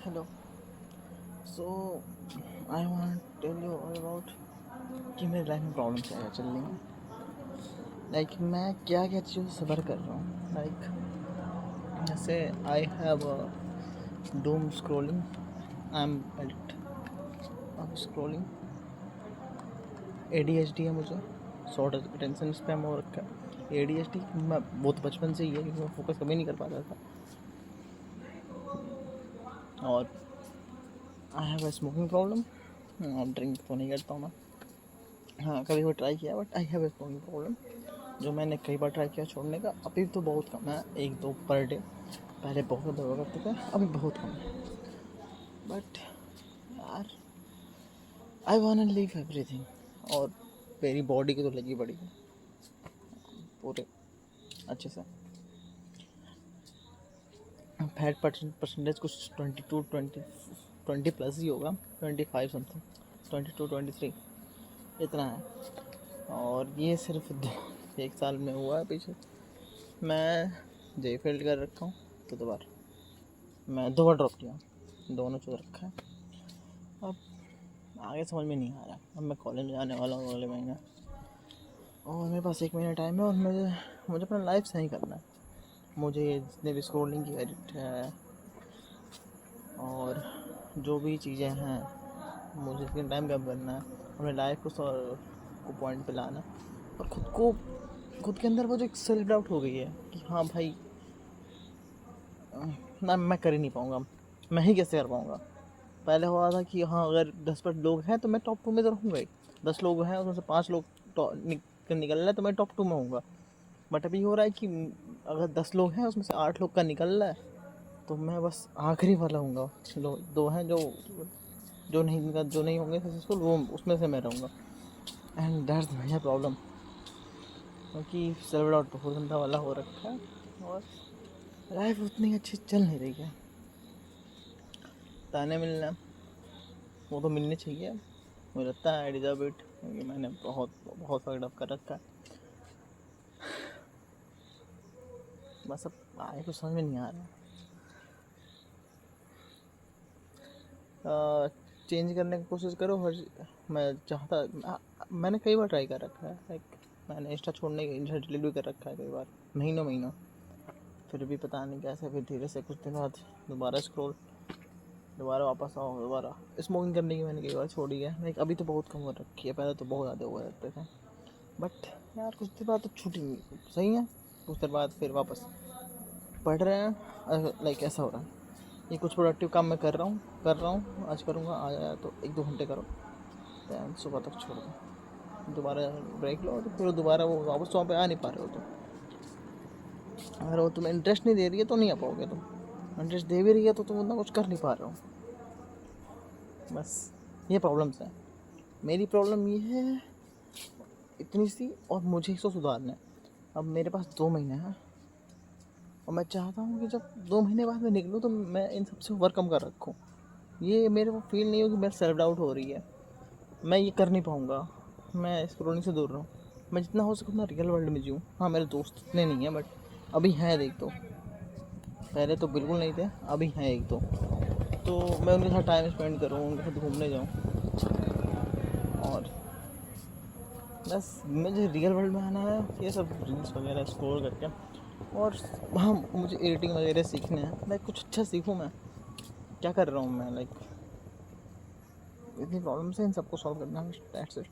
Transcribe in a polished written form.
Hello. So I want tell you all about कि मेरी life में प्रॉब्लम क्या चल रही हैं। मैं क्या क्या चीज़ों से सफ़र कर रहा हूँ। जैसे I have doom scrolling, I am edict of scrolling. ADHD है मुझे, शॉर्ट अटेंशन स्पैम हो रखा है। ADHD मैं बहुत बचपन से ही है, क्योंकि मैं फोकस कभी नहीं कर पाता था। और I have a smoking problem. Drink तो नहीं करता हूँ मैं। हाँ, कभी वो ट्राई किया, but I have a smoking problem जो मैंने कई बार ट्राई किया छोड़ने का। अभी तो बहुत कम है, 1-2 पर डे। पहले बहुत दवा करते थे, अभी बहुत कम है। बट यार, आई वांट लीव एवरीथिंग। और मेरी बॉडी की तो लगी पड़ी है पूरे अच्छे से। फैट परसेंटेज कुछ 20 प्लस ही होगा, 25 समथिंग, 22-23 इतना है। और ये सिर्फ 1 साल में हुआ है। पीछे मैं जे फील्ड कर रखा हूँ, तो दोबारा मैं 2 बार ड्रॉप किया, दोनों चुन रखा है। अब आगे समझ में नहीं आ रहा। अब मैं कॉलेज में जाने वाला हूँ अगले महीने, और मेरे पास 1 महीना टाइम है, और मुझे अपना लाइफ सही करना है। मुझे जितने भी स्क्रोलिंग की एडिक्ट है और जो भी चीज़ें हैं, मुझे इसके टाइम कम करना है, अपने लाइफ को पॉइंट पे लाना है। और खुद के अंदर वो जो एक सेल्फ डाउट हो गई है कि हाँ भाई, ना मैं कर ही नहीं पाऊँगा, मैं ही कैसे कर पाऊँगा। पहले हुआ था कि हाँ, अगर 10 लोग हैं तो मैं टॉप 2 में तो रहूँगा ही। 10 लोग हैं, उसमें से 5 लोग निकल रहे हैं तो मैं टॉप 2 में होऊंगा। बट अभी हो रहा है कि अगर 10 लोग हैं, उसमें से 8 लोग का निकल रहा है, तो मैं बस आखिरी वाला हूँगा। लोग 2 हैं जो नहीं होंगे सक्सेसफुल, वो उसमें से मैं रहूँगा। एंड दैट्स मेजर प्रॉब्लम, क्योंकि सेल्फ डाउट बहुत गंदा वाला हो रखा है, और लाइफ उतनी अच्छी चल नहीं रही है। ताने मिलना, वो तो मिलने चाहिए। मुझे लगता है आई डिजर्व इट, क्योंकि मैंने बहुत बहुत फकड अप कर रखा है। बस अब आगे कुछ समझ में नहीं आ रहा। चेंज करने की कोशिश करो। मैंने कई बार ट्राई कर रखा है। मैंने इंस्टा छोड़ने की, इंस्टा डिलीट भी कर रखा है कई बार, महीनों। फिर भी पता नहीं कैसे, फिर धीरे से कुछ दिन बाद दोबारा स्क्रॉल, दोबारा वापस आओ, दोबारा स्मोकिंग करने की मैंने कई बार छोड़ी है। अभी तो बहुत कम हो रखी है, पहले तो बहुत ज़्यादा हुआ करते थे। बट यार, कुछ देर बाद तो छूटी नहीं, सही है। कुछ देर बाद फिर वापस पढ़ रहे हैं। ऐसा हो रहा है, ये कुछ प्रोडक्टिव काम मैं कर रहा हूँ, आज करूँगा, आ जाए तो 1-2 घंटे करो, दैन सुबह तक छोड़ दो, दोबारा ब्रेक लो, तो फिर दोबारा वो वापस वहाँ पे आ नहीं पा रहे हो तुम। अगर वो तुम्हें इंटरेस्ट नहीं दे रही है तो नहीं आ पाओगे तुम। इंटरेस्ट दे भी रही है तो तुम उतना कुछ कर नहीं पा रहे हो। बस ये प्रॉब्लम्स है। मेरी प्रॉब्लम ये है इतनी सी, और मुझे इसको सुधारना है। अब मेरे पास 2 महीने हैं, और मैं चाहता हूँ कि जब 2 महीने बाद मैं निकलूँ तो मैं इन सबसे ओवरकम कर रखूँ। ये मेरे को फील नहीं हो कि मेरे सेल्फ डाउट हो रही है, मैं ये कर नहीं पाऊँगा, मैं स्क्रोलिंग से दूर रहूँ। मैं जितना हो सके उतना रियल वर्ल्ड में जीऊँ। हाँ, मेरे दोस्त इतने नहीं हैं, बट अभी हैं 1-2। पहले तो बिल्कुल नहीं थे, अभी हैं 1-2। तो मैं उनके साथ टाइम स्पेंड करूँ, उनके साथ घूमने जाऊँ, और बस मुझे रियल वर्ल्ड में आना है। ये सब रील्स वगैरह स्क्रॉल करके, और हाँ, मुझे एडिटिंग वगैरह सीखने हैं। कुछ अच्छा सीखूँ। मैं क्या कर रहा हूँ मैं, इतनी प्रॉब्लम्स हैं, इन सबको सॉल्व करना है। That's it.